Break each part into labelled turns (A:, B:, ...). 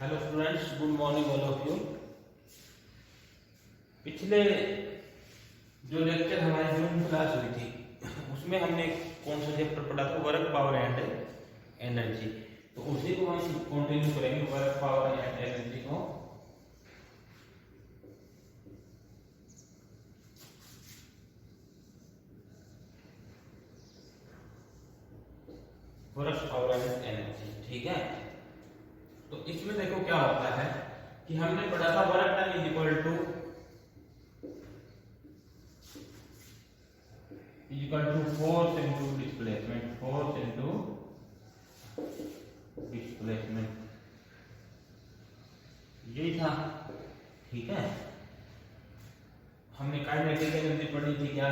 A: Hello students, good morning all of you. पिछले जो lecture हमारी जून क्लास हुई थी उसमें हमने कौन सा चैप्टर पढ़ा था? Work power and energy. तो उसी को हम कंटिन्यू करेंगे, वर्क पावर एंड एनर्जी को। वर्क पावर एंड एनर्जी, ठीक है। तो इसमें देखो क्या होता है कि हमने पढ़ा था work done is equal to force into displacement, force into displacement, यही था, ठीक है। हमने काइनेटिक एनर्जी पढ़ी थी क्या?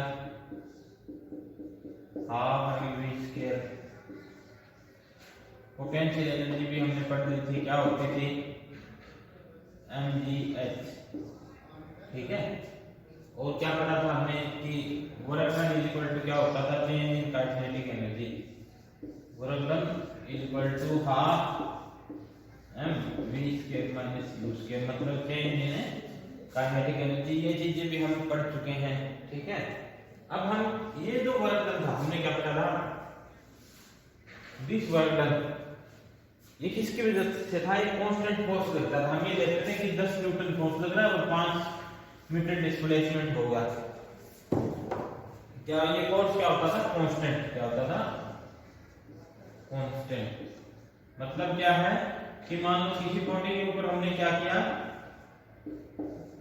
A: Half mv square. Potential energy भी हमने पढ़ ली थी, क्या होती थी? mgh, ठीक है। और क्या पढ़ा था हमने कि work done is equal to क्या होता था? Change in kinetic energy. Work done is equal to half mv square minus u square, मतलब चेंज इन काइनेटिक एनर्जी। ये चीजें भी हम पढ़ चुके हैं, ठीक है। अब हम ये जो वर्क डन था हमने क्या पढ़ा था? दिस वर्क डन ये किसकी वजह से था? एक कांस्टेंट फोर्स लगता था। हम ये देखते थे कि 10 न्यूटन फोर्स लग रहा है और 5 मीटर डिस्प्लेसमेंट होगा। क्या ये फोर्स क्या होता था? कांस्टेंट। क्या होता था? कांस्टेंट। मतलब क्या है कि मान लो किसी बॉडी के ऊपर हमने क्या किया,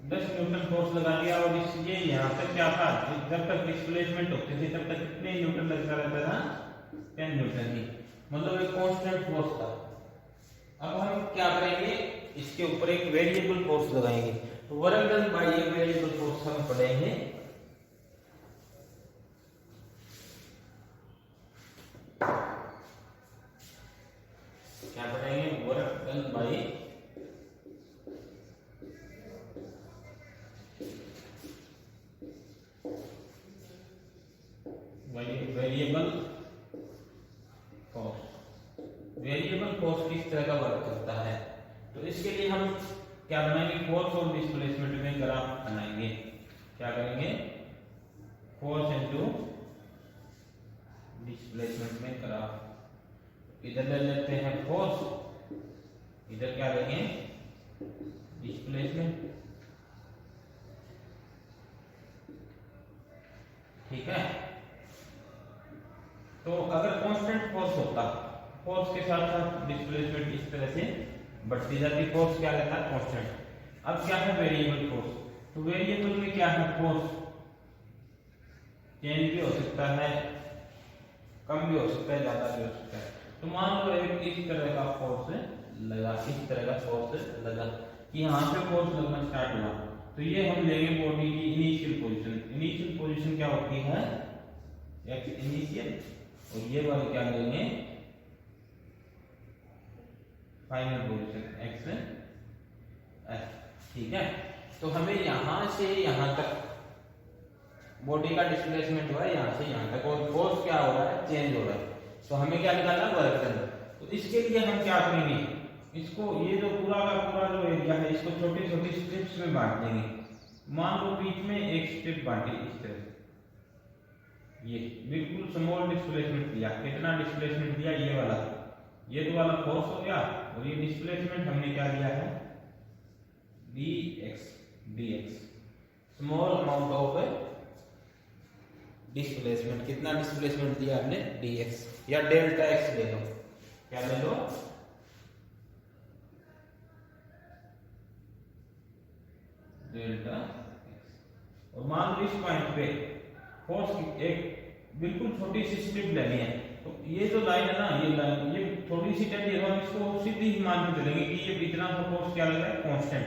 A: 10 न्यूटन फोर्स लगा दिया और ये यहाँ तक क्या था, जब तक डिस्प्लेसमेंट होती थी तब तक कितने न्यूटन लगता रहता था? 10 न्यूटन ही, मतलब एक कांस्टेंट फोर्स था। अब हम क्या करेंगे, इसके ऊपर एक वेरिएबल फोर्स लगाएंगे। तो वर्क डन बाय एक वेरिएबल फोर्स हम पढ़ेंगे। क्या पढ़ेंगे? Work done by variable force. Variable force किस तरह का वर्क करता है? तो इसके लिए हम क्या बनाएंगे? फोर्स और डिस्प्लेसमेंट में ग्राफ बनाएंगे। क्या करेंगे? फोर्स इनटू डिस्प्लेसमेंट में ग्राफ। इधर ले लेते हैं फोर्स, इधर क्या लेंगे? डिस्प्लेसमेंट, ठीक है। तो अगर कांस्टेंट फोर्स होता, फोर्स के साथ साथ डिस्प्लेसमेंट इस तरह से बढ़ती जाती, फोर्स क्या रहता है? कांस्टेंट। अब क्या है? Variable force. तो वेरिएबल में क्या है? फोर्स चेंज भी हो सकता है, कम भी हो सकता है, ज्यादा भी हो सकता है। तो मान लो एक इस तरह का फोर्स लगा, इस तरह का फोर्स लगा कि यहाँ पे फोर्स लगना स्टार्ट हुआ। तो ये हम लेंगे बॉडी की इनिशियल पोजीशन। इनिशियल पोजीशन क्या होती है? एक्स इनिशियल, और ये वाले क्या लेंगे? फाइनल पोजीशन एक्स एस, ठीक है। तो हमें यहां से यहां तक बॉडी का डिस्प्लेसमेंट हुआ है, यहां से यहां तक, और फोर्स क्या हो रहा है? चेंज हो रहा है। तो हमें क्या निकालना? Work done. तो इसके लिए हम क्या करेंगे? इसको ये जो पूरा का पूरा जो एरिया है इसको छोटी छोटी स्ट्रिप्स में बांट देंगे। मान लो बीच में एक स्ट्रिप बांटी इस तरह से, ये बिल्कुल स्मॉल डिस्प्लेसमेंट दिया। कितना डिस्प्लेसमेंट दिया? ये वाला, ये तो वाला फोर्स हो गया, और ये डिस्प्लेसमेंट हमने क्या दिया है? dx, dx, small amount of displacement. कितना डिस्प्लेसमेंट दिया हमने? dx, या डेल्टा x ले लो। क्या ले लो? Delta x। और मान लो इस पॉइंट पे फोर्स की एक बिल्कुल छोटी सी स्ट्रिप लेनी है। तो ये जो लाइन है ना, ये लाइन ये थोड़ी सी टेढ़ी है, हम इसको सीधी ही मान के चलेंगे कि ये इतना सा फोर्स क्या लग रहा है? कांस्टेंट।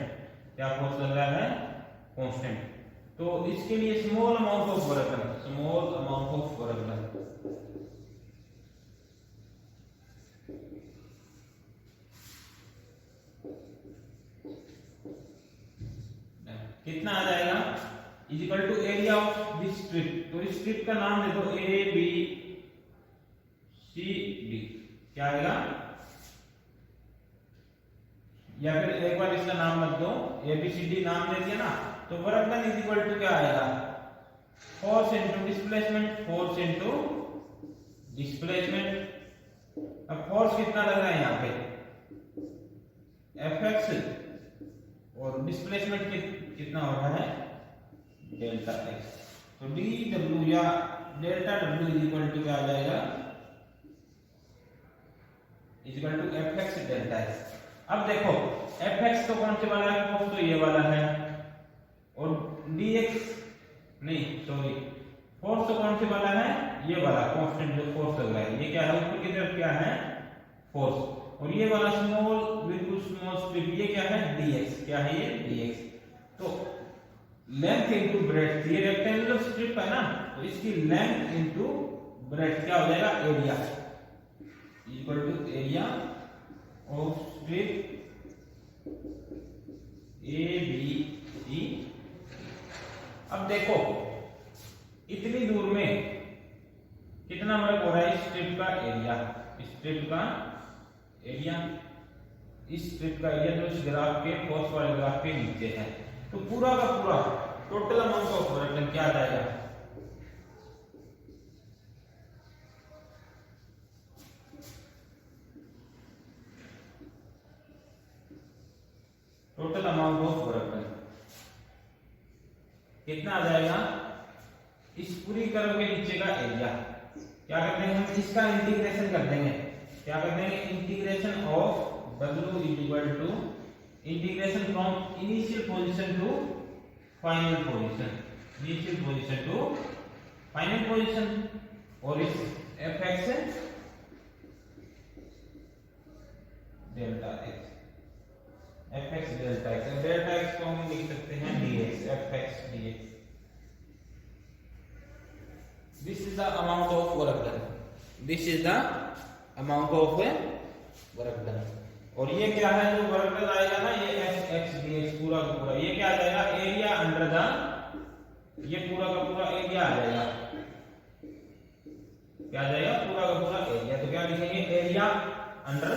A: क्या फोर्स लग रहा है? कांस्टेंट। तो इसके लिए small amount of work done, small amount of work done, कितना आ जाएगा? Is equal to area of this strip. तो इस स्ट्रिप का नाम दे दो ए बी सी डी। क्या आएगा? या फिर एक बार इसका नाम मत दो, एबीसीडी नाम दे दिया ना, तो work done is equal to क्या आएगा, force into displacement, force into displacement. अब फोर्स कितना लग रहा है यहाँ पे Fx, और डिस्प्लेसमेंट कितना हो रहा है डेल्टा x। तो dw या delta w is equal to क्या आ जाएगा, is equal to Fx delta x। अब देखो Fx तो कौन से वाला है, फोर्स तो ये वाला है, और dx नहीं सॉरी फोर्स तो कौन से वाला है, ये वाला कांस्टेंट जो फोर्स लग रहा है, ये क्या है ऊपर की तरफ क्या है फोर्स, और ये वाला स्मॉल बिल्कुल स्मॉल स्ट्रिप ये क्या है dx, क्या है ये dx। तो लेंथ इनटू ब्रेड्थ, ये रेक्टेंगुलर स्ट्रिप है ना, तो इसकी लेंथ इनटू ब्रेड्थ क्या हो जाएगा area, equal to area of strip A B C. अब देखो इतनी दूर में कितना वर्क हो रहा है, स्ट्रिप का एरिया, स्ट्रिप का एरिया, इस स्ट्रिप का एरिया जो इस ग्राफ के फोर्स वाले ग्राफ के नीचे है, तो पूरा का पूरा total amount of work done क्या आ जाएगा, total amount of work done कितना आ जाएगा, इस पूरी कर्व के नीचे का एरिया। क्या करते हैं हम इसका इंटीग्रेशन कर देंगे, क्या कर देंगे integration of W is equal to integration from initial position to final position, initial position to final position, और इस Fx delta x, Fx delta x, delta x को हम लिख सकते हैं dx, Fx dx। This is the amount of work done, this is the amount of work done। और ये क्या है जो वर्क डन आएगा ना, ये Fx dx पूरा का पूरा ये क्या आ जाएगा एरिया अंडर द, ये पूरा का पूरा एरिया आ जाएगा, क्या आ जाएगा पूरा का पूरा एरिया। तो क्या लिखेंगे एरिया अंडर,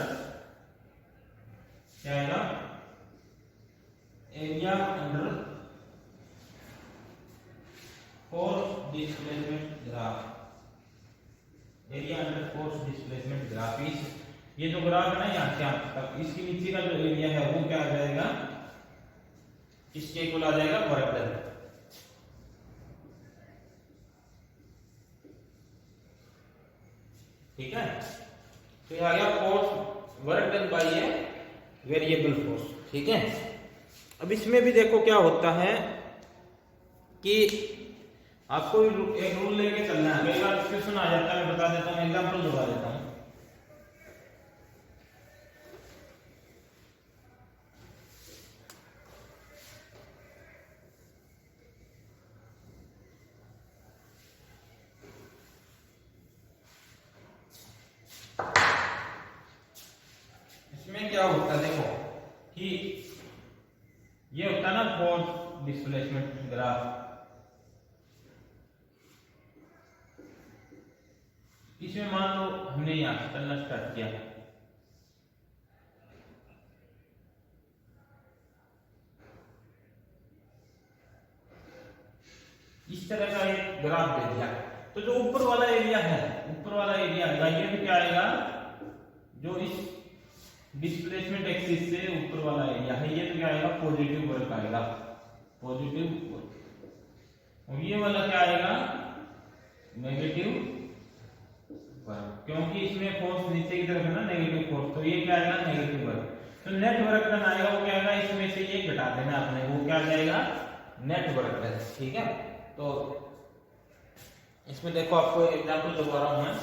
A: क्या आएगा area under force displacement graph, area under force displacement graph. इस ये जो ग्राफ है ना यहाँ से यहाँ तक, इसके नीचे का जो एरिया है वो क्या आ जाएगा, इसके इक्वल आ जाएगा वर्क डन। ठीक है, तो ये आ गया force work done by a variable force. ठीक है, अब इसमें भी देखो क्या होता है कि आपको एक रूल लेके चलना है, कई बार क्वेश्चन आ जाता है, मैं बता देता हूँ, एग्जांपल बता देता हूँ। इसमें क्या होता है देखो कि ये होता है ना फोर्स डिस्प्लेसमेंट ग्राफ, इसमें मान लो हमने यहां से चलना स्टार्ट किया, इस तरह का एक ग्राफ दे दिया, तो जो ऊपर वाला एरिया है, ऊपर वाला एरिया आएगा, ये भी क्या आएगा जो इस डिस्प्लेसमेंट एक्सिस से ऊपर वाला एरिया है, ये तो क्या आएगा पॉजिटिव वर्क आएगा, पॉजिटिव वर्क। और ये वाला क्या आएगा नेगेटिव वर्क, क्योंकि इसमें फोर्स नीचे की तरफ है ना नेगेटिव फोर्स, तो ये क्या आएगा नेगेटिव वर्क। तो नेट वर्क डन आएगा वो क्या आएगा, इसमें से ये घटा देना आपने, वो क्या जाएगा नेट वर्क डन। ठीक है, तो इसमें देखो आपको एक एग्जांपल बता रहा हूं मैं,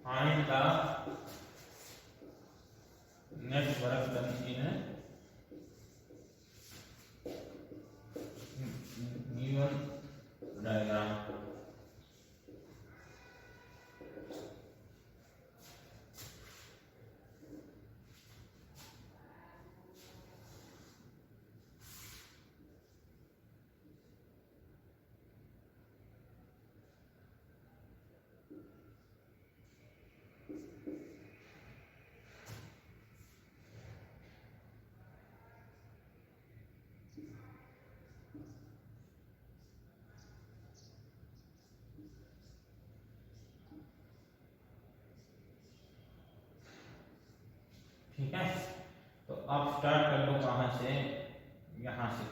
A: find the net work done in a given diagram। ठीक है, तो आप स्टार्ट कर लो कहां से, यहां से।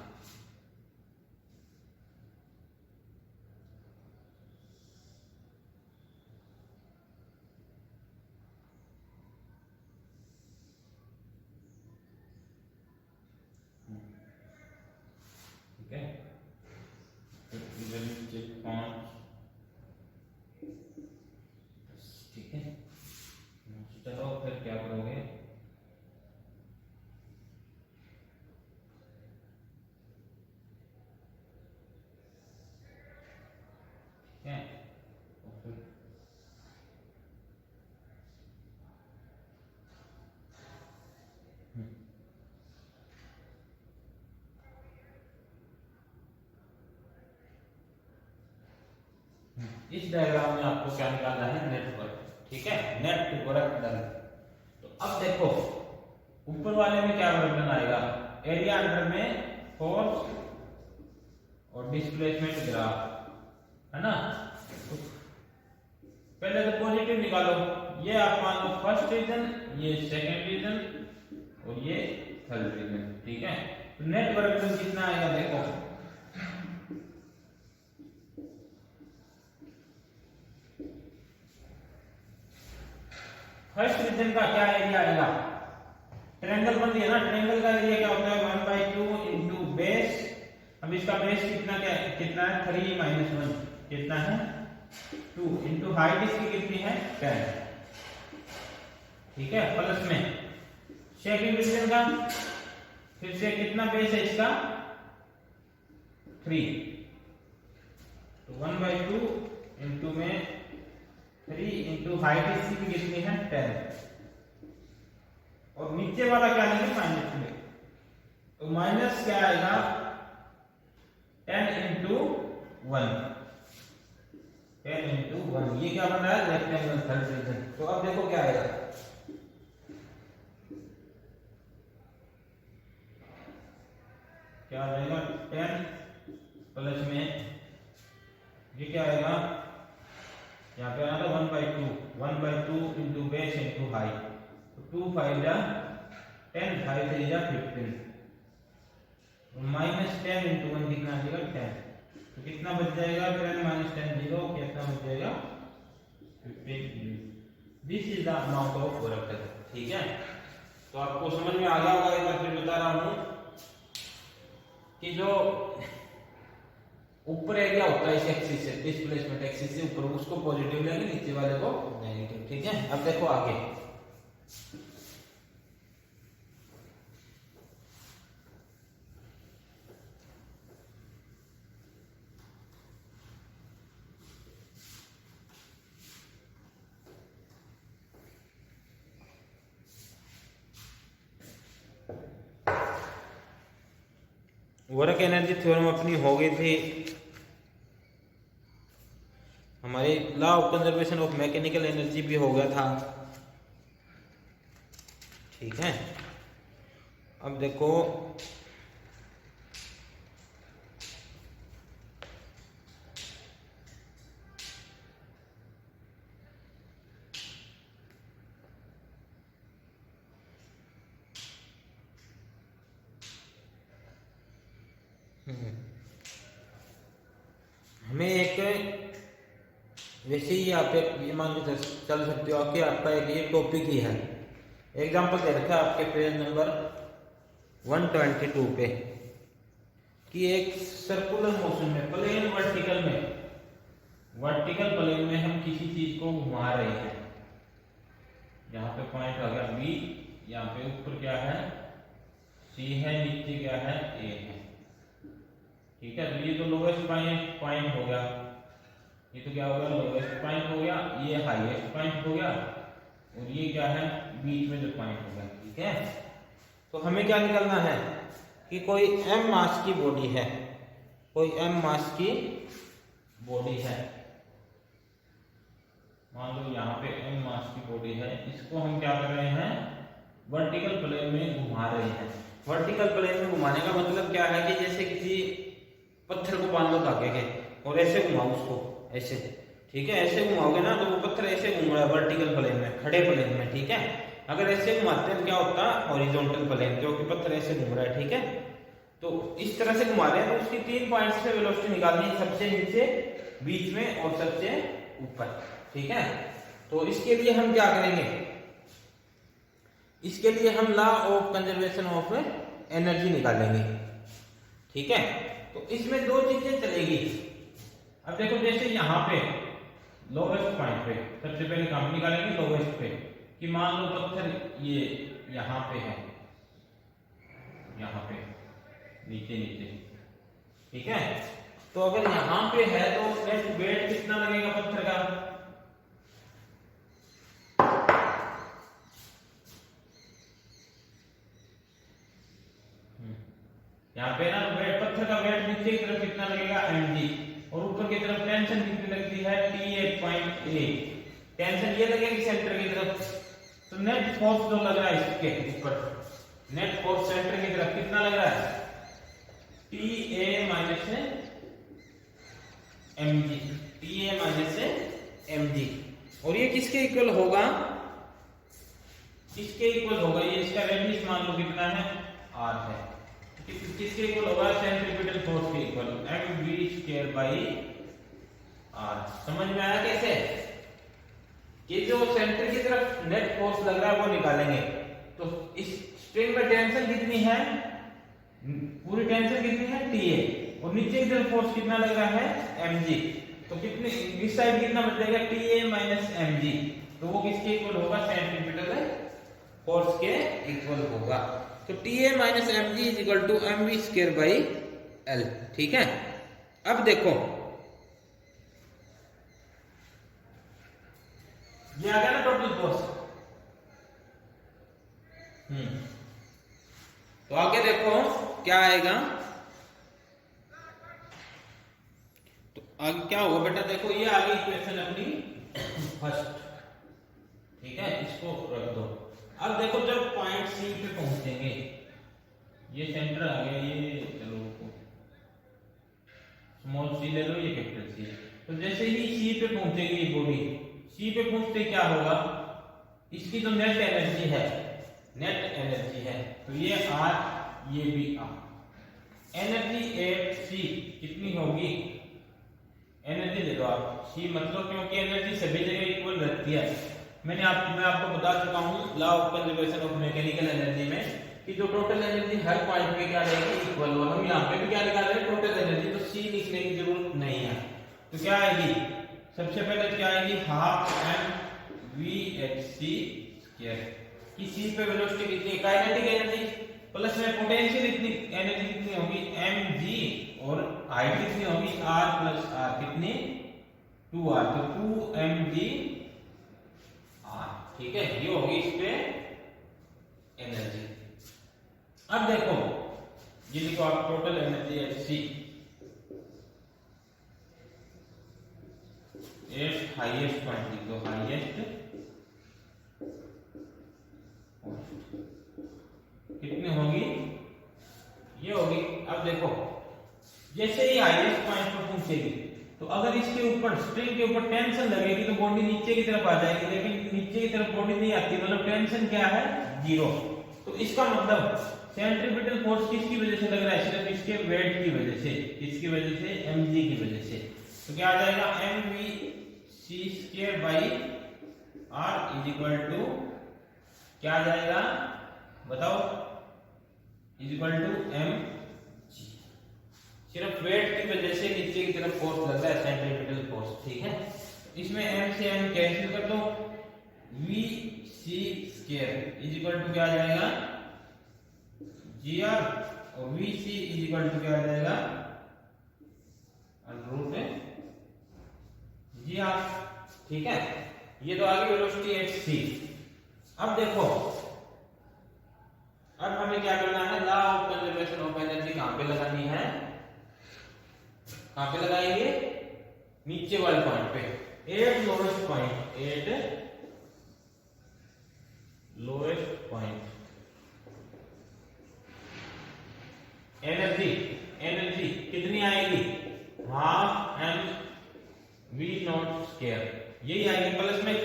A: ठीक है, तो इधर नीचे 5, ठीक है। चलो फिर क्या करोगे, ठीक है, तो फिर इस डायग्राम में आपको क्या निकालना है, नेटवर्क। ठीक है, नेटवर्क डन। तो अब देखो ऊपर वाले में क्या वर्क डन आएगा, एरिया अंडर में फोर्स और डिस्प्लेसमेंट ग्राफ, है ना। तो पहले तो पॉजिटिव निकालो, ये आप मान लो फर्स्ट रीजन, ये सेकंड रीजन और ये थर्ड रीजन। ठीक है, तो नेट वर्क डन कितना आएगा देखो, फर्स्ट रीजन का क्या एरिया आएगा, ट्रायंगल बन गया ना, ट्रायंगल का एरिया क्या होता है 1/2 इनटू बेस। अब इसका बेस कितना कितना है 3 - 1 कितना है 2 इनटू हाइट इसकी कितनी है 10। ठीक है, प्लस में सेकंड रीजन का फिर से कितना बेस है इसका 3, तो 1/2 इनटू में 3 इनटू हाइट इसकी कितनी है 10, और नीचे वाला क्या लेंगे माइनस में, तो माइनस क्या आएगा 10 इनटू 1, 10 इनटू 1, ये क्या बन रहा है रेक्टेंगल थर्ड रीजन। तो अब देखो क्या आएगा, क्या आ जाएगा 10 प्लस में ये क्या आएगा, यहाँ पे आना था 1/2 इनटू बेस इनटू हाइट, तो 2 × 5 = 10, 5 × 3 = 15, माइनस 10 इनटू 1 कितना आ जाएगा 10, तो कितना बच जाएगा 10 - 10 0, कितना बच जाएगा 15। This is the amount of work done. ठीक है, तो आपको समझ में आ गया होगा, एक बार फिर बता रहा हूं कि जो ऊपर एरिया होता है इस एक्सिस से, डिस्प्लेसमेंट एक्सिस से ऊपर, उसको पॉजिटिव लेंगे, नीचे वाले को नेगेटिव। ठीक है, अब देखो आगे, वर्क एनर्जी थ्योरम अपनी हो गई थी, हमारी law of conservation of mechanical energy भी हो गया था। ठीक है, अब देखो हमें एक वैसे ही आप ये मान के चल सकते हो कि आपका एक ये टॉपिक ही है, एग्जाम्पल दे रखा है आपके पेज नंबर 122 पे कि एक सर्कुलर मोशन में प्लेन वर्टिकल प्लेन में हम किसी चीज को घुमा रहे हैं, यहाँ पे पॉइंट आ गया बी, यहाँ पे ऊपर क्या है सी है, नीचे क्या है ए है। ठीक है, तो ये तो लोवेस्ट पॉइंट हो गया, ये तो क्या हो गया लोवेस्ट पॉइंट हो गया, ये हाईएस्ट पॉइंट हो गया, और ये क्या है बीच में जो पॉइंट हो गया। ठीक है, तो हमें क्या निकालना है कि कोई m मास की बॉडी है, कोई m मास की बॉडी है, मान लो यहाँ पे m मास की बॉडी है, इसको हम क्या कर रहे हैं वर्टिकल प्लेन में घुमा रहे हैं। वर्टिकल प्लेन में घुमाने का मतलब क्या है कि जैसे किसी पत्थर को बांध लो धागे के और ऐसे घुमाओ उसको, ऐसे। ठीक है, ऐसे घुमाओगे ना तो वो पत्थर ऐसे घूम रहा है वर्टिकल प्लेन में, खड़े प्लेन में। ठीक है, अगर ऐसे घुमाते हैं क्या होता है, हॉरिजॉन्टल प्लेन, क्योंकि पत्थर ऐसे घूम रहा है, ठीक है। तो इस तरह से घुमा रहे हैं तो उसकी 3 पॉइंट्स पे वेलोसिटी निकालनी है, सबसे नीचे, बीच में और सबसे ऊपर, ठीक है। तो इसके लिए हम क्या करेंगे, इसके लिए हम law of conservation of energy निकालेंगे, ठीक है। तो इसमें दो चीजें चलेगी। अब देखो जैसे यहाँ पे लोवेस्ट पॉइंट पे सबसे पहले काम निकालेंगे लोवेस्ट पे, कि मान लो पत्थर ये यहाँ पे है, यहाँ पे नीचे नीचे, ठीक है। तो अगर यहाँ पे है तो नेट वेट कितना लगेगा पत्थर का, यहाँ पे ना वेट, पत्थर का वेट नीचे की तरफ कितना लगेगा mg, और ऊपर की तरफ टेंशन कितनी लगती है T8.8, टेंशन ये लगेगी सेंटर की तरफ। तो नेट फोर्स जो लग रहा है इसके ऊपर, नेट फोर्स सेंटर की तरफ कितना लग रहा है TA minus mg, TA minus mg, और ये किसके इक्वल होगा, किसके इक्वल होगा, ये इसका रेडियस मान लो कितना है r है, किसके इक्वल होगा, सेंट्रीपिटल फोर्स के इक्वल, mv² r। समझ में आया कैसे, कि जो सेंटर की तरफ नेट फोर्स लग रहा है वो निकालेंगे। तो इस स्ट्रिंग में टेंशन कितनी है, पूरी टेंशन कितनी है TA, और नीचे की तरफ फोर्स कितना लग रहा है mg, तो कितनी इस साइड कितना बच जाएगा TA माइनस mg, तो वो किसके इक्वल होगा, सेंट्रीपिटल फोर्स के इक्वल होगा। तो TA minus mg is equal to mv²/L, ठीक है। अब देखो ये आ गया ना टोटल फोर्स, तो आगे देखो क्या आएगा, तो आगे क्या होगा बेटा, देखो ये आगे इक्वेशन अपनी फर्स्ट, ठीक है, इसको रख दो। अब देखो जब पॉइंट सी पे पहुंचेंगे, ये सेंटर आ गया, ये चलो स्मॉल सी ले लो, ये कैपिटल सी, तो जैसे ही सी पे पहुंचेगी ये बॉडी, सी पे पहुंचते क्या होगा, इसकी जो नेट एनर्जी है, नेट एनर्जी है, तो ये आर, ये भी आर, एनर्जी एट सी कितनी होगी, एनर्जी ले लो आप सी, मतलब क्योंकि एनर्जी सभी जगह इक्वल रहती है। मैं आपको बता चुका हूँ law of conservation of mechanical energy में, कि जो टोटल एनर्जी हर पॉइंट पे क्या रहेगी, इक्वल, और हम यहाँ पे भी क्या निकाल रहे हैं, टोटल एनर्जी, तो सी लिखने की जरूरत नहीं है। तो क्या आएगी, सबसे पहले क्या आएगी, हाफ mvhc², कि सी पे वेलोसिटी कितनी, काइनेटिक एनर्जी प्लस में पोटेंशियल इतनी एनर्जी कितनी होगी mg, और हाइट कितनी होगी r प्लस r, कितनी 2r, तो 2mg r, ठीक है, ये होगी इस पे एनर्जी। अब देखो ये लिखो आप total energy hc eight highest point लिख दो, हाईएस्ट कितनी होगी, ये होगी। अब देखो जैसे ही हाईएस्ट पॉइंट पर पहुंचेगी, तो अगर इसके ऊपर स्ट्रिंग के ऊपर टेंशन लगेगी तो बॉडी नीचे की तरफ आ जाएगी, लेकिन नीचे की तरफ बॉडी नहीं आती, मतलब टेंशन क्या है, 0। तो इसका मतलब सेंट्रीपिटल फोर्स किसकी वजह से लग रहा है, सिर्फ इसके वेट की वजह से, इसकी वजह से mg की वजह से। तो क्या आ जाएगा, mvc²/r इज इक्वल टू क्या आ जाएगा बताओ, इज इक्वल टू mg, सिर्फ वेट की वजह से नीचे की तरफ फोर्स लग रहा है, सेंट्रीपिटल फोर्स, ठीक है। इसमें m से m कैंसिल कर दो, vc² इज इक्वल टू क्या आ जाएगा, gr, और vc इज इक्वल टू क्या आ जाएगा, √gr, ठीक है। ये तो आगे वेलोसिटी hc। अब देखो, अब हमें क्या करना है, law of conservation of energy कहां पे लगानी है, कहां पे लगाएंगे, नीचे वाले पॉइंट पे, at lowest point, at lowest point. Energy, energy कितनी आएगी, हाफ mv0², यही आएगी, प्लस में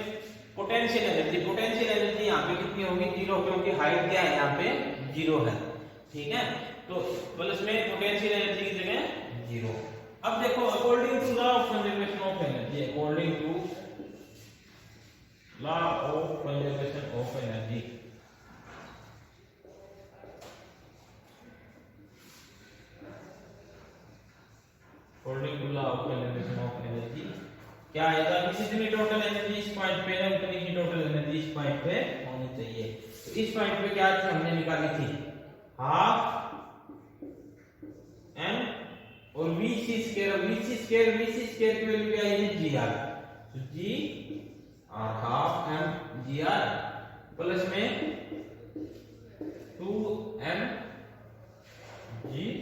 A: पोटेंशियल एनर्जी यहाँ पे कितनी होगी, 0, क्योंकि हाइट क्या है यहाँ पे 0 है, ठीक है। तो प्लस में पोटेंशियल एनर्जी की जगह 0। अब देखो according to law of conservation of energy, according to law of conservation of energy, according to law of conservation of energy क्या आएगा कि जितनी टोटल एनर्जी इस पॉइंट पे है उतनी ही टोटल एनर्जी इस पॉइंट पे होनी चाहिए। तो इस पॉइंट पे क्या थी हमने निकाली थी, हाफ m और vc स्क्वायर की वैल्यू क्या है gr, तो gr half m gr plus में 2m gr,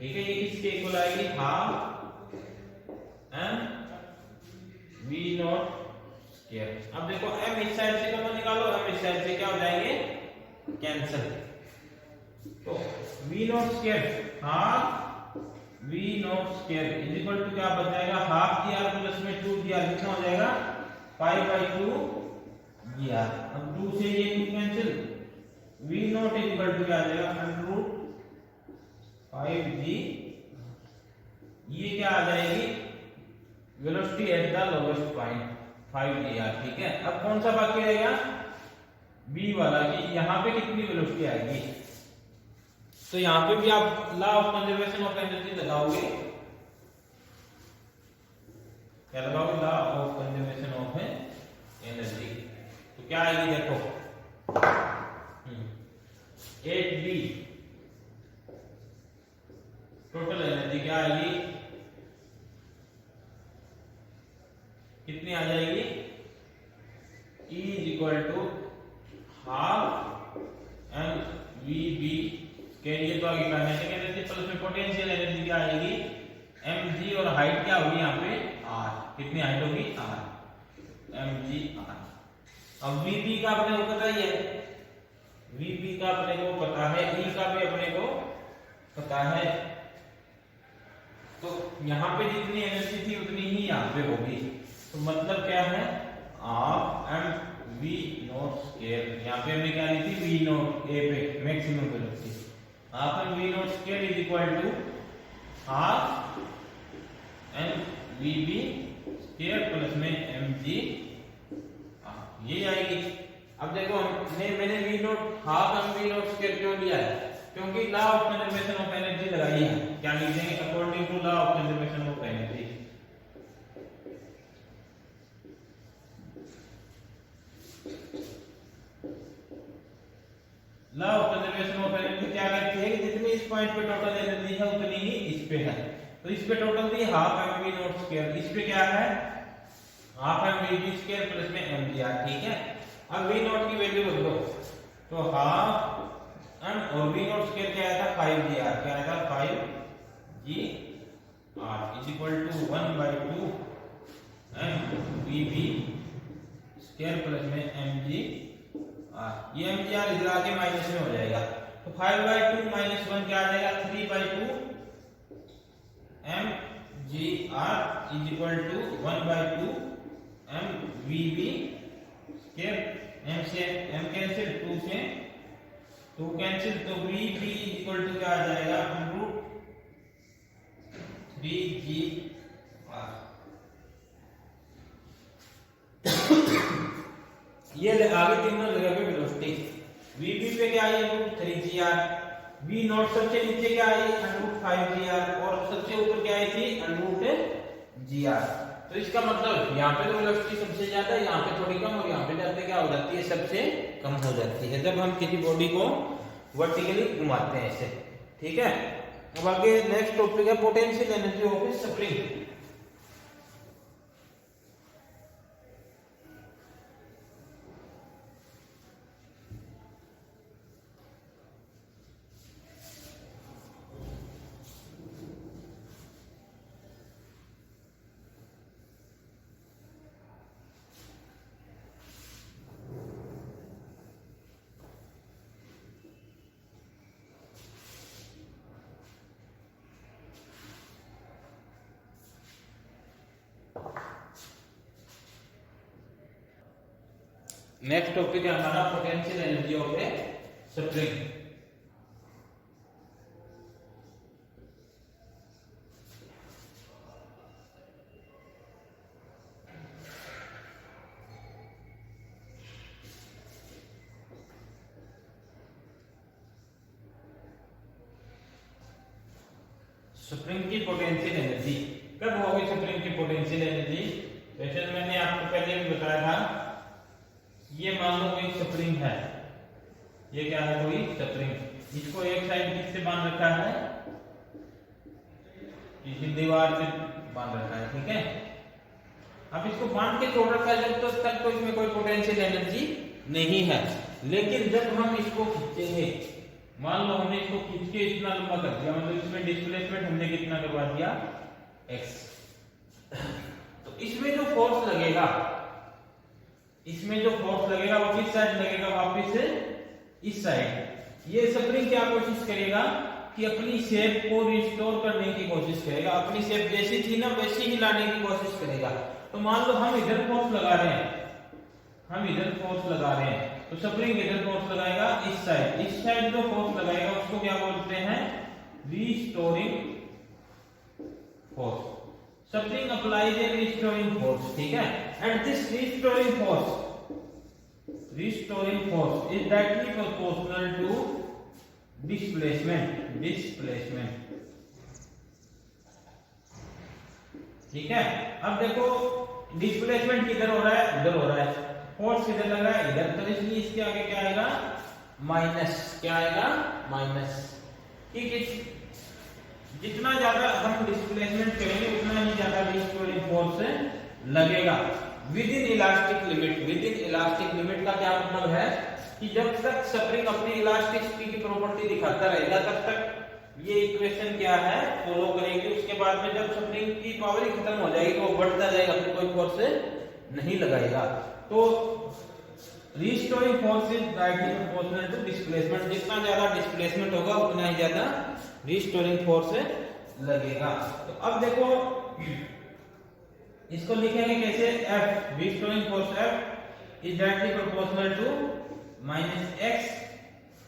A: ठीक है। ये किसके इक्वल आएगी, half m v not square. अब देखो m इस साइड से कॉमन निकालो, m इस साइड से क्या हो जाएंगे, कैंसिल। तो v not square half v not square is equal to क्या बच जाएगा, हाफ gr प्लस में 2gr, कितना हो जाएगा 5/2 gr। अब 2 से ये 2 cancel, v not is equal to क्या आ जाएगा √ 5g, ये क्या आ जाएगी velocity at the lowest point 5gr, ठीक है। अब कौन सा बाकी रहेगा, b वाला, कि यहाँ पे कितनी वेलोसिटी आएगी। तो यहाँ पे भी आप law of conservation of energy लगाओगे, क्या लगाओगे, law of conservation of energy. तो क्या आएगी देखो, 8b टोटल एनर्जी क्या आएगी, कितनी आ जाएगी, E is equal to half m v के लिए तो आगे काइनेटिक एनर्जी प्लस में पोटेंशियल एनर्जी क्या आएगी, mg और हाइट क्या होगी यहाँ पे r, कितनी हाइट होगी r, mg r। अब vb का अपने को पता ही है, vb का अपने को पता है, E का भी अपने को पता है। तो यहाँ पे जितनी एनर्जी थी उतनी ही यहाँ पे होगी। तो मतलब क्या है, half m v not square, यहाँ पे हमने क्या ली थी, v नॉट a पे maximum velocity, half m v not square is equal to half m v b square plus में mg, ये आएगी। अब देखो मैंने v not half m v not square क्यों लिया है, क्योंकि law of conservation of energy लगाई है। क्या लिखेंगे, according to law of conservation of energy, law of conservation of energy क्या कहती है कि जितनी इस पॉइंट पे टोटल एनर्जी है उतनी ही इस पे है। तो इस पे टोटल थी half m v not square, इस पे क्या है half m v b square plus में mgr, ठीक है। अब v नॉट की वैल्यू बदलो, तो हाफ m और v नॉट स्क्वायर क्या आया था 5gr, क्या आया था 5gr is equal to 1/2 m v b square plus में mgr, ये mgr इधर आके माइनस में हो जाएगा। तो 5/2 माइनस 1 क्या आ जाएगा, 3/2 mgr is equal to 1/2 m v b square, m से m कैंसिल, 2 से 2 कैंसिल, तो v b इक्वल टू क्या आ जाएगा √3gr। ये आगे तीनों जगह पे वेलोसिटी, vb पे क्या आई √3gr, v नॉट सबसे नीचे क्या आई √5gr और सबसे ऊपर क्या आई थी √gr। तो इसका मतलब यहाँ पे तो वेलोसिटी सबसे ज्यादा है, यहाँ पे थोड़ी कम, और यहाँ पे जाते क्या हो जाती है, सबसे कम हो जाती है जब हम किसी बॉडी को वर्टिकली घुमाते हैं ऐसे, ठीक है। अब आगे नेक्स्ट टॉपिक है potential energy of spring. Next topic है हमारा potential energy of A spring. Spring की पोटेंशियल एनर्जी कब होगी? स्प्रिंग की पोटेंशियल एनर्जी वैसे मैंने आपको पहले भी बताया था, ये मान लो कोई स्प्रिंग है, ये क्या है? कोई स्प्रिंग, इसको एक साइड किससे बांध रखा है? किसी दीवार से बांध रखा है, ठीक है। अब इसको बांध के छोड़ रखा है जब तक तो इसमें कोई पोटेंशियल एनर्जी नहीं है, लेकिन जब हम इसको खींचेंगे, मान लो हमने इसको खींच के इतना लंबा कर दिया, मतलब इसमें डिस्प्लेसमेंट हमने कितना करवा दिया? x। तो इसमें जो फोर्स लगेगा, इसमें जो फोर्स लगेगा वो किस साइड लगेगा? वापस इस साइड। ये स्प्रिंग क्या कोशिश करेगा कि अपनी शेप को रिस्टोर करने की कोशिश करेगा, अपनी शेप जैसी थी ना वैसी ही लाने की कोशिश करेगा। तो मान लो हम इधर फोर्स लगा रहे हैं, हम इधर फोर्स लगा रहे हैं, तो स्प्रिंग इधर फोर्स लगाएगा इस साइड जो फोर्स लगाएगा उसको क्या बोलते हैं? Restoring force. Spring applies a restoring force, ठीक है। And this restoring force is directly proportional to displacement, ठीक है। अब देखो डिस्प्लेसमेंट किधर हो रहा है? इधर हो रहा है। फोर्स किधर लग रहा है? इधर, तो इसलिए इसके आगे क्या आएगा? माइनस। क्या आएगा? माइनस। ठीक है, जितना ज्यादा हम डिस्प्लेसमेंट करेंगे उतना ही ज्यादा रिस्टोरिंग फोर्स लगेगा with in elastic limit. With in elastic limit का क्या मतलब है कि जब तक स्प्रिंग अपनी इलास्टिसिटी की प्रॉपर्टी दिखाता रहेगा तब तक ये इक्वेशन क्या है? फॉलो करेगी। उसके बाद में जब स्प्रिंग की पावर ही खत्म हो जाएगी तो बढ़ता जाएगा, फिर कोई फोर्स नहीं लगाएगा। तो restoring force is directly proportional to displacement. जितना ज्यादा डिस्प्लेसमेंट होगा उतना ही ज्यादा रिस्टोरिंग फोर्स लगेगा। तो अब देखो इसको लिखेंगे कैसे? F, restoring force F is directly proportional to minus x,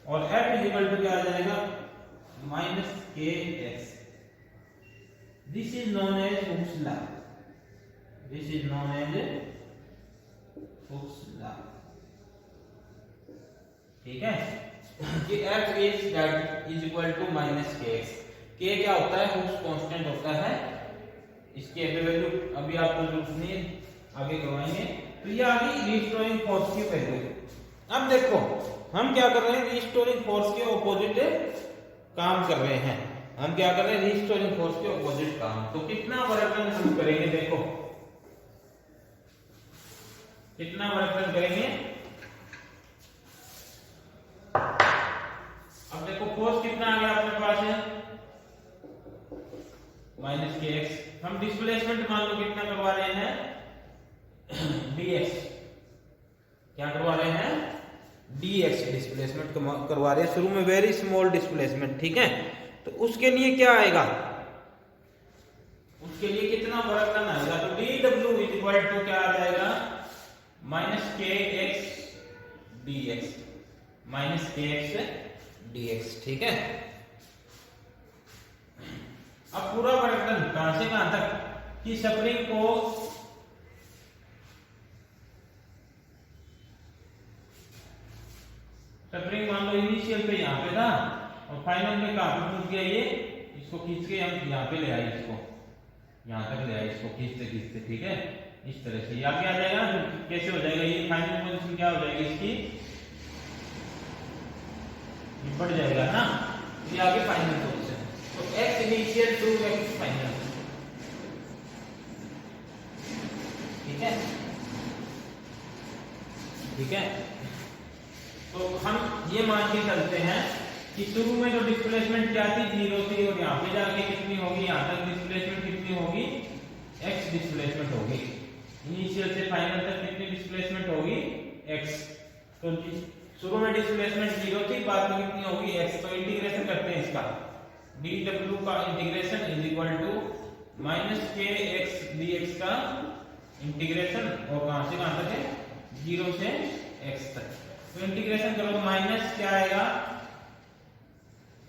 A: और F इज इक्वल टू क्या आ जाएगा? Minus kx। This is known as Hooke's law. This is known as Hooke's law, ठीक है। कि F is equal to minus kx। k क्या होता है? हुक्स कांस्टेंट होता है। इसकी वैल्यू अभी आपको जरूरत नहीं, आगे करवाएंगे। तो ये आ गई रिस्टोरिंग फोर्स की वैल्यू। अब देखो हम क्या कर रहे हैं? रिस्टोरिंग फोर्स के ऑपोजिट काम कर रहे हैं। हम क्या कर रहे हैं? रिस्टोरिंग फोर्स के ऑपोजिट काम। तो कितना वर्क डन हम करेंगे? देखो कितना वर्क डन करेंगे? अब देखो फोर्स कितना आ गया अपने पास है? Minus kx। हम डिस्प्लेसमेंट मान लो कितना करवा रहे हैं? dx। क्या करवा रहे हैं? dx डिस्प्लेसमेंट करवा रहे हैं। शुरू में वेरी स्मॉल डिस्प्लेसमेंट, ठीक है। तो उसके लिए क्या आएगा? उसके लिए कितना वर्क डन आएगा? तो dw इज इक्वल टू क्या आ जाएगा? Minus kx dx, minus kx dx, ठीक है। अब पूरा वर्क डन कहां से कहां तक कि स्प्रिंग को मान लो इनिशियल पे यहां पे था और फाइनल में कहां पे पहुंच गया? ये इसको खींच के हम यहां पे ले आए, इसको यहां तक ले आए, इसको खींचते खींचते, ठीक है। इस तरह से यहां पे आ जाएगा। कैसे हो जाएगा? ये फाइनल पोजीशन क्या हो जाएगी इसकी? बढ़ जाएगा ना, ये आगे फाइनल पोजीशन। तो x initial to x final, ठीक है, ठीक है। तो हम ये मान के चलते हैं कि शुरू में जो डिस्प्लेसमेंट क्या थी? 0 थी, और यहाँ पे जाके कितनी होगी? यहाँ तक डिस्प्लेसमेंट कितनी होगी? x डिस्प्लेसमेंट होगी। इनिशियल से फाइनल तक कितनी डिस्प्लेसमेंट होगी? x। तो शुरू में डिस्प्लेसमेंट 0 थी, बाद में कितनी होगी? x। तो इंटीग्रेशन करते हैं इसका। dw का integration is equal to minus kx dx का इंटीग्रेशन, और कहां से कहां तक है? 0 से x तक। तो इंटीग्रेशन करो तो माइनस क्या आएगा,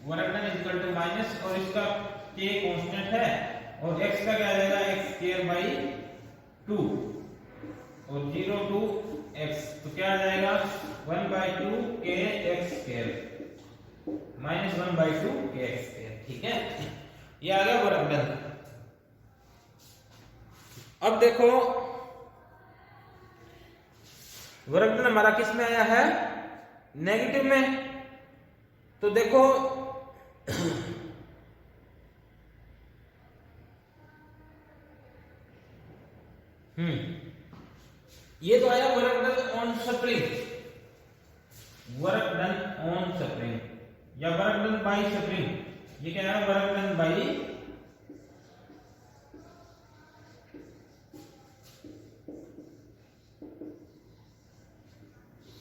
A: work done equal to minus, और इसका k कांस्टेंट है और x का क्या आ जाएगा x स्क्वायर बाई 2 और 0 टू x, तो क्या आ जाएगा 1/2 k x square minus 1/2 k x square. ठीक है, ये आ गया वर्क डन। अब देखो वर्क डन हमारा किस में आया है, नेगेटिव में। तो देखो ये तो आया work done on spring, work done on spring या वर्क डन बाय स्प्रिंग। ये क्या है, वर्क डन बाय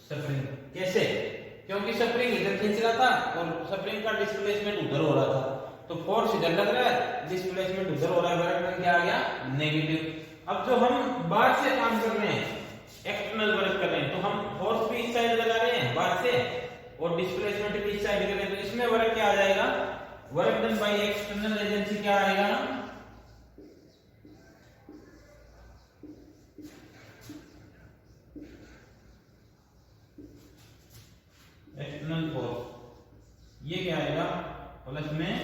A: स्प्रिंग। कैसे, क्योंकि स्प्रिंग इधर खींच रहा था और स्प्रिंग का डिस्प्लेसमेंट उधर हो रहा था, तो फोर्स इधर लग रहा है, डिस्प्लेसमेंट उधर हो रहा है, वर्क डन क्या आ गया नेगेटिव। अब जो हम बाहर से काम कर रहे हैं, एक्सटर्नल वर्क कर रहे हैं, तो हम फोर्स भी इस साइड लगा रहे हैं बाहर से और डिस्प्लेसमेंट भी इस साइड कर रहे हैं, तो इसमें वर्क क्या आ जाएगा, work done by external agency क्या आएगा, एक्सटर्नल फोर्स। ये क्या आएगा प्लस में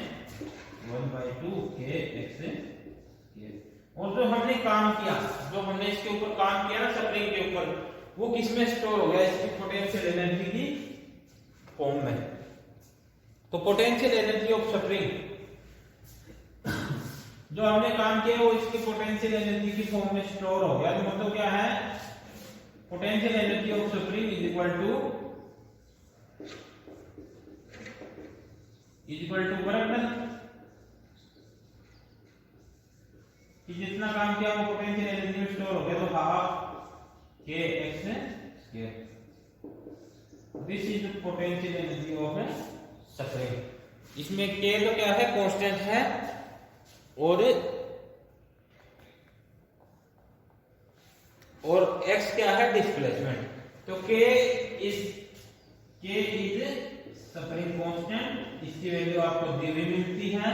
A: 1/2 k x स्क्वायर। और जो हमने काम किया, जो हमने इसके ऊपर काम किया ना स्प्रिंग के ऊपर, वो किस में स्टोर हो गया, इसकी पोटेंशियल एनर्जी की फॉर्म में। तो पोटेंशियल एनर्जी ऑफ स्प्रिंग, जो हमने काम किया वो इसकी पोटेंशियल एनर्जी की फॉर्म में स्टोर हो गया। तो मतलब क्या है, potential energy of spring is equal to work done, कि जितना काम किया वो पोटेंशियल एनर्जी में स्टोर हो गया, तो half k x square. This is potential energy of spring. इसमें k तो क्या है, कांस्टेंट है, और x क्या है, डिस्प्लेसमेंट। तो k इज स्प्रिंग कांस्टेंट, इसकी वैल्यू आपको दी हुई मिलती है,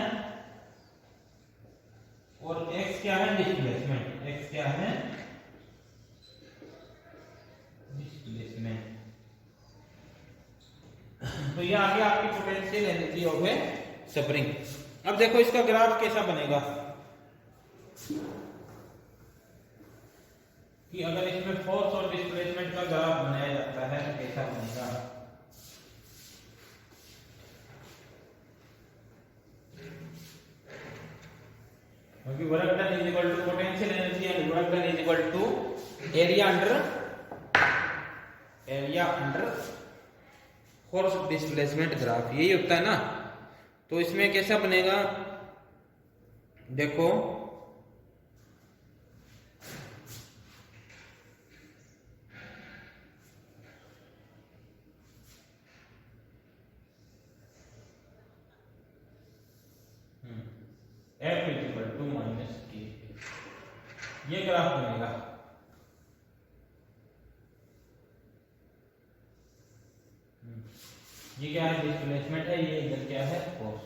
A: और x क्या है, डिस्प्लेसमेंट, x क्या है डिस्प्लेसमेंट। तो ये आ गया आपकी potential energy of A spring. अब देखो इसका ग्राफ कैसा बनेगा, कि अगर इसमें फोर्स और डिस्प्लेसमेंट का ग्राफ बनाया जाता है तो कैसा बनेगा। क्योंकि work done is equal to potential energy and work done is equal to area under force displacement graph, यही होता है ना। तो इसमें कैसा बनेगा, देखो F is equal to minus k, ये ग्राफ बनेगा। ये क्या है, डिस्प्लेसमेंट है, ये इधर क्या है, फोर्स।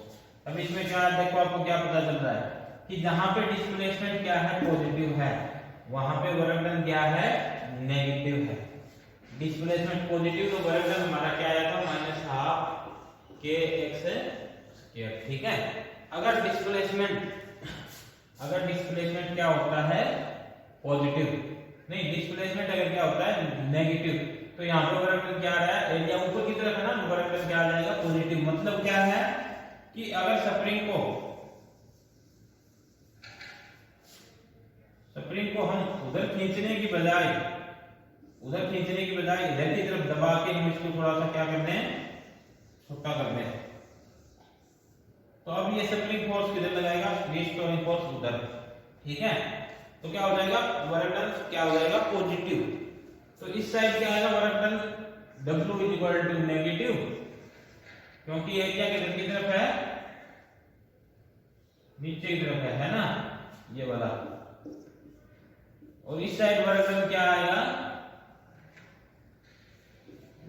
A: अब इसमें क्या है, देखो आपको क्या पता चल रहा है कि जहां पे डिस्प्लेसमेंट क्या है, पॉजिटिव है, वहां पे वर्क डन क्या है, नेगेटिव है। डिस्प्लेसमेंट पॉजिटिव, तो वर्क डन हमारा क्या आएगा, minus half k x square. ठीक है, अगर डिस्प्लेसमेंट क्या होता है, पॉजिटिव, नहीं डिस्प्लेसमेंट अगर क्या होता है, नेगेटिव, तो यहाँ पर वर्क डन क्या आ रहा है, एरिया ऊपर की तरफ है ना, वर्क डन क्या आ जाएगा, पॉजिटिव। मतलब क्या है कि अगर स्प्रिंग को हम उधर खींचने की बजाय इधर की तरफ दबा के हम इसको थोड़ा सा क्या करते हैं, छोटा करते हैं, तो अब ये स्प्रिंग फोर्स किधर लगाएगा, रीस्टोरिंग फोर्स उधर। ठीक है, तो क्या हो जाएगा, वर्क डन क्या हो जाएगा, पॉजिटिव। तो इस साइड क्या आएगा, work done W is equal to negative, क्योंकि एरिया किधर की तरफ है, नीचे की तरफ है ना, ये वाला। और इस साइड वर्क डन क्या आएगा,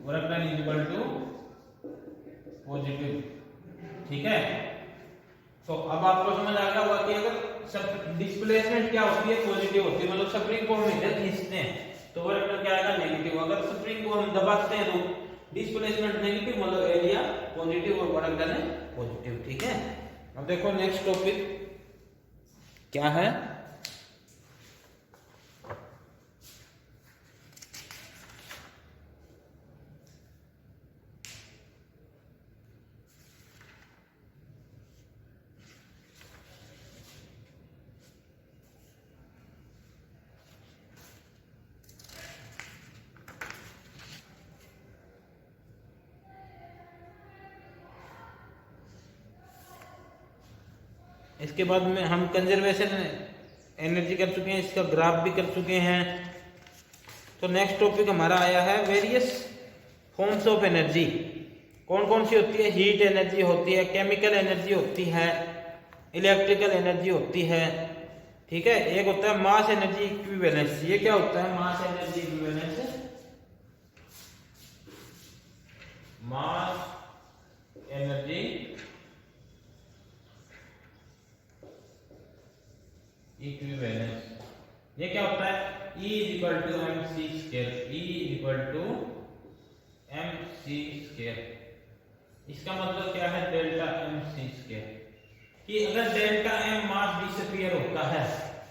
A: work done is equal to positive. ठीक है, तो अब आपको समझ आ गया होगा कि अगर सब डिस्प्लेसमेंट क्या होती है, पॉजिटिव होती है, मतलब स्प्रिंग को हम इधर खींचते हैं तो वर्क डन क्या आएगा, नेगेटिव। अगर स्प्रिंग को हम दबाते हैं तो डिस्प्लेसमेंट नेगेटिव, मतलब एरिया पॉजिटिव और वर्क डन है पॉजिटिव। ठीक है, अब देखो नेक्स्ट टॉपिक क्या है। इसके बाद में हम कंजर्वेशन एनर्जी कर चुके हैं, इसका ग्राफ भी कर चुके हैं। तो नेक्स्ट टॉपिक हमारा आया है वेरियस फॉर्म्स ऑफ एनर्जी। कौन कौन सी होती है, हीट एनर्जी होती है, केमिकल एनर्जी होती है, इलेक्ट्रिकल एनर्जी होती है। ठीक है, एक होता है मास एनर्जी इक्विवेलेंस। ये क्या होता है, mass energy equivalence, mass energy equivalence. ये क्या होता है, E is equal to M C square, E is equal to M C square. इसका मतलब क्या है, डेल्टा एम सी स्क्वायर। कि अगर डेल्टा एम मास डिसअपीयर होता है,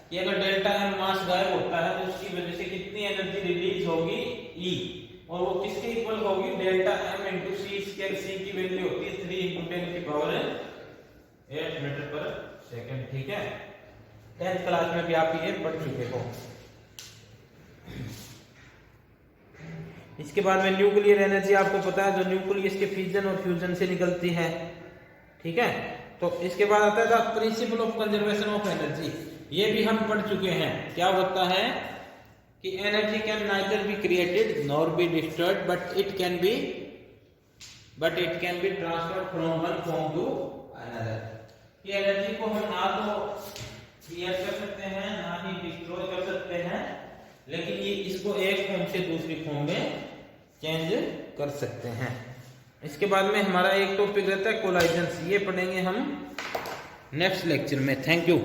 A: कि अगर डेल्टा एम मास गायब होता है तो उसकी वजह से कितनी एनर्जी रिलीज होगी, E, और वो किसके इक्वल होगी, डेल्टा एम इंटू सी स्क्वायर। सी की वैल्यू होती है 3 इंटू 10 की पावर 8 मीटर पर सेकंड। ठीक है, 10th क्लास में भी आप ये पढ़ चुके हो। इसके बाद में न्यूक्लियर एनर्जी आपको पता है, जो न्यूक्लियस के फिजन और फ्यूजन से निकलती है। ठीक है, तो इसके बाद आता है the principle of conservation of energy. ये भी हम पढ़ चुके हैं। क्या होता है कि energy can neither be created nor be destroyed but it can be transferred from one form to another. कि एनर्जी को हम ना तो क्रिएट कर सकते हैं, ना ही डिस्ट्रॉय कर सकते हैं, लेकिन ये इसको एक फॉर्म से दूसरी फॉर्म में चेंज कर सकते हैं। इसके बाद में हमारा एक टॉपिक रहता है कोलाइजन्स। ये पढ़ेंगे हम नेक्स्ट लेक्चर में। Thank you.